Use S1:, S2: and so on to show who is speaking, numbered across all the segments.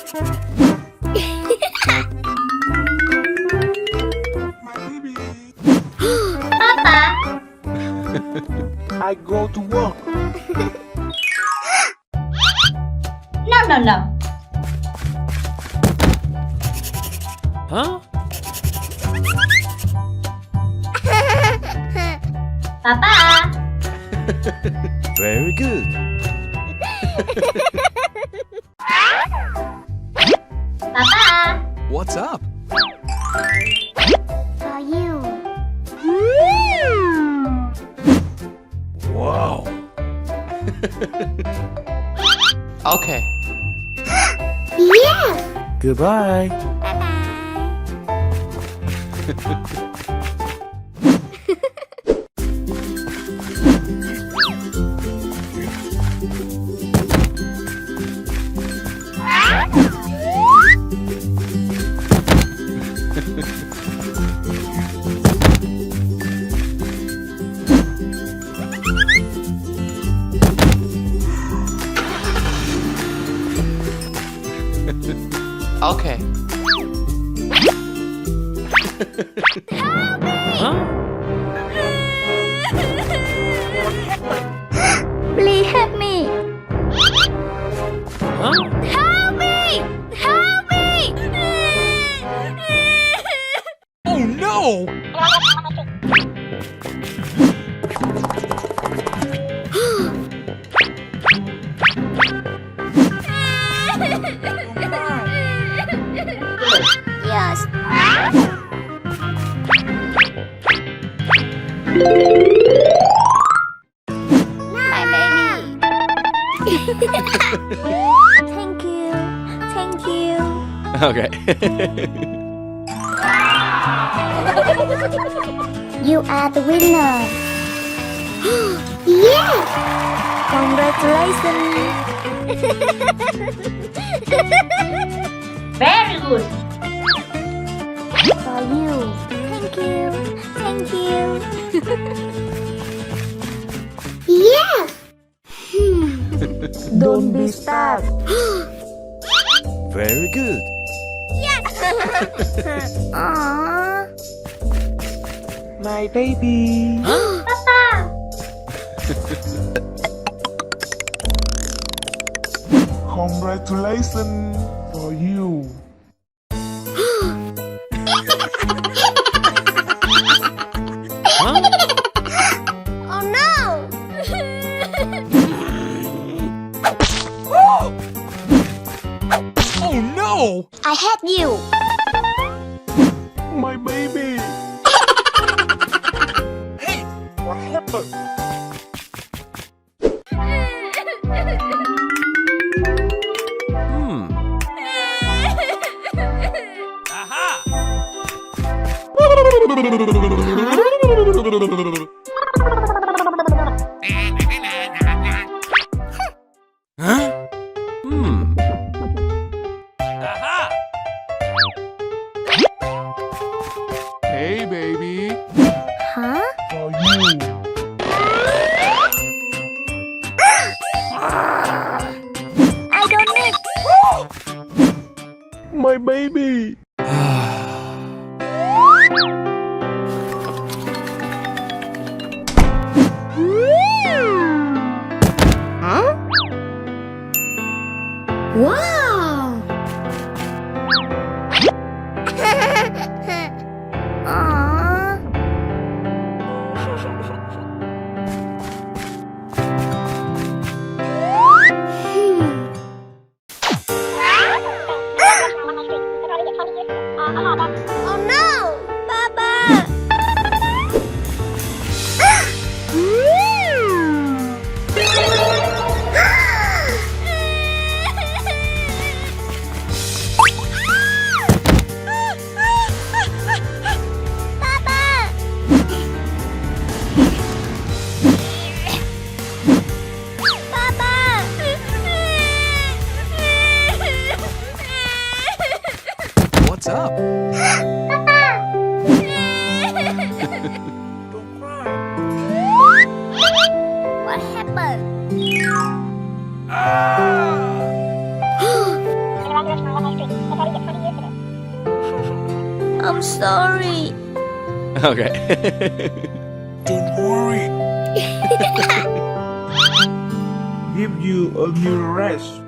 S1: Papa.
S2: I go to work.
S1: No, no, no.
S3: Huh?
S1: Papa.
S3: Very good.
S1: Papa.
S3: What's up?
S1: For you.
S3: Wow. Okay.
S1: Yes.
S3: Goodbye. Okay. Huh?
S1: Please help me.
S3: Huh?
S1: Help me. Help me.
S3: Oh no!
S1: Yes. My baby. Thank you. Thank you.
S3: Okay.
S1: You are the winner. Yes. Congratulations. Very good. For you. Thank you. Thank you. Yes.
S2: Don't be sad.
S3: Very good.
S1: Aww.
S2: My baby.
S1: Papa.
S2: Congratulations for you.
S3: Huh?
S1: Oh no.
S3: Oh no!
S1: I hate you.
S2: My baby. Hey, what happened?
S3: Aha! Huh? Aha!
S2: Hey, baby.
S1: Huh?
S2: For you.
S1: I don't need.
S2: My baby.
S1: Huh? Wow. Aww. Oh no! Papa! Papa! Papa!
S3: What's up?
S2: Don't cry.
S1: What happened? I'm sorry.
S3: Okay.
S2: Don't worry. Give you a new rest.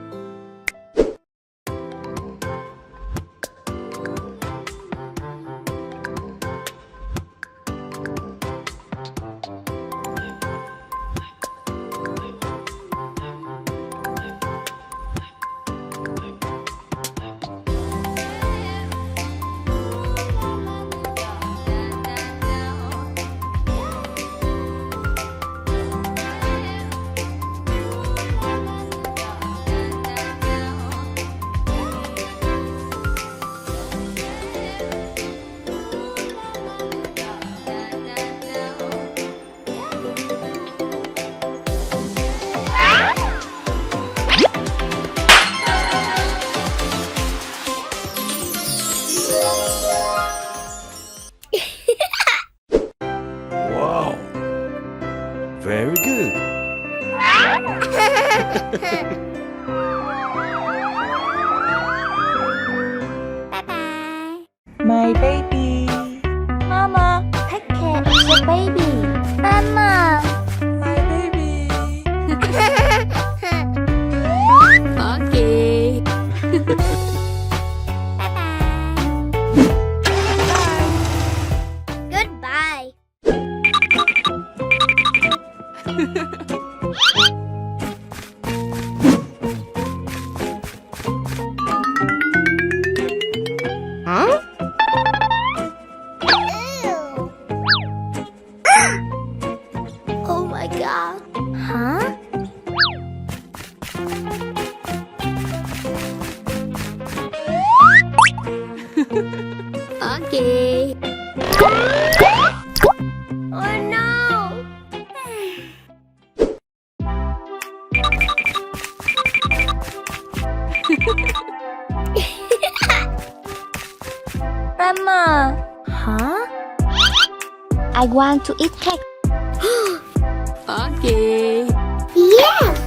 S3: Wow. Very good.
S1: Bye-bye.
S4: My baby.
S1: Mama, take care of the baby. Mama.
S4: My baby.
S1: Okay. Bye-bye. Goodbye. Huh? Ew. Oh my god. Huh? Okay. Oh no! Grandma. Huh? I want to eat cake. Okay. Yes!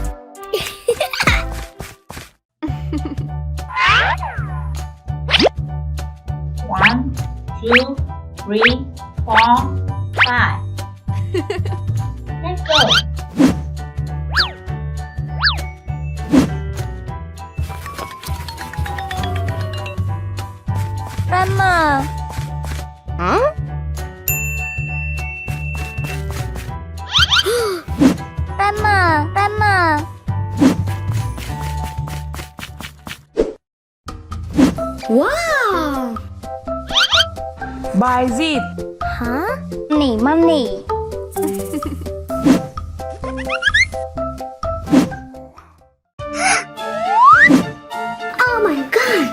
S4: One, two, three, 4, 5. Let's go.
S1: Grandma. Huh? Grandma, Grandma. Wow!
S4: Buy it.
S1: Huh? Money, money. Oh my god!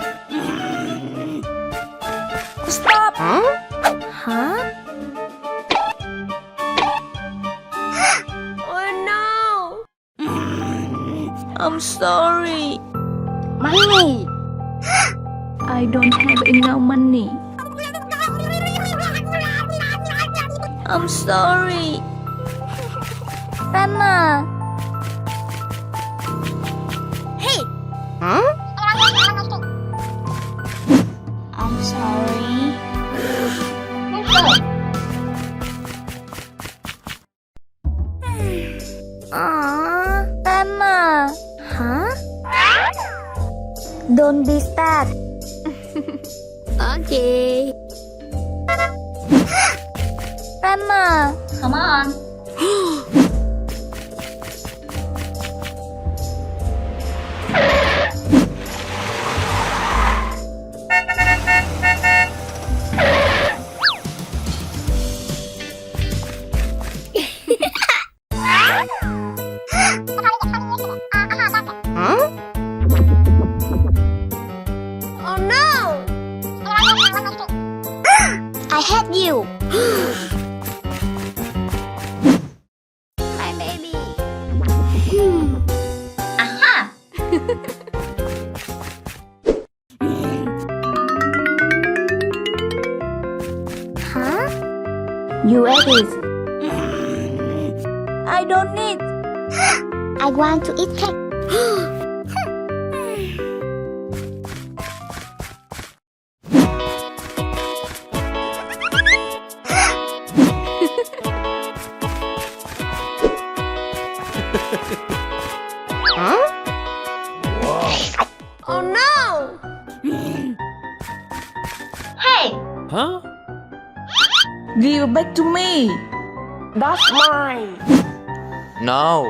S1: Stop! Huh? Huh? Oh no! I'm sorry. Money! I don't have enough money. I'm sorry. Grandma. Hey! Huh? I'm sorry.
S4: Let's go.
S1: Aww, Grandma. Huh? Don't be sad. Okay. Grandma.
S4: Come on.
S1: Huh? Oh no! I hate you. My baby.
S4: Aha!
S1: Huh? You ate it. I don't need. I want to eat cake. Oh no!
S4: Hey,
S3: Huh?
S5: Give back to me. That's mine.
S3: No.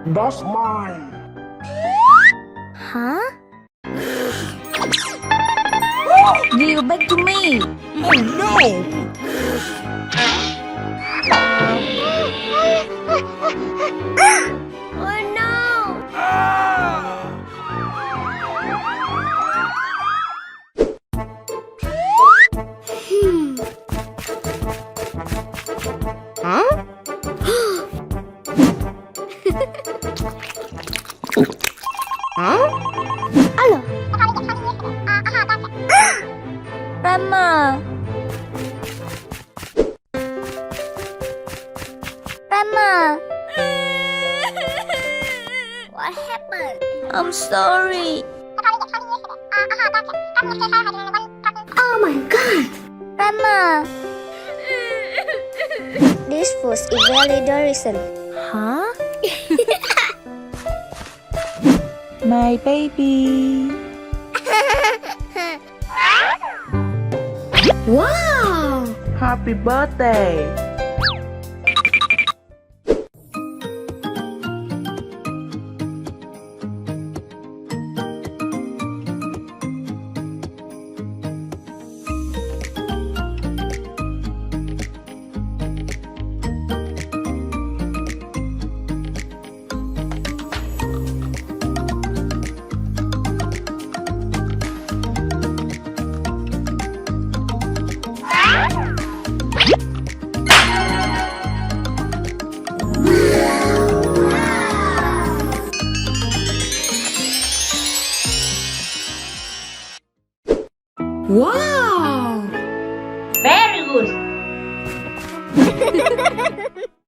S2: That's mine.
S1: Huh?
S5: Give back to me.
S3: Oh no!
S1: Oh no! Huh? Huh? Alo. Rama. Rama. What happened? I'm sorry. Oh my god. Rama. This food is very delicious. Huh?
S5: My baby.
S1: Wow!
S5: Happy birthday.
S1: Wow!
S4: very good.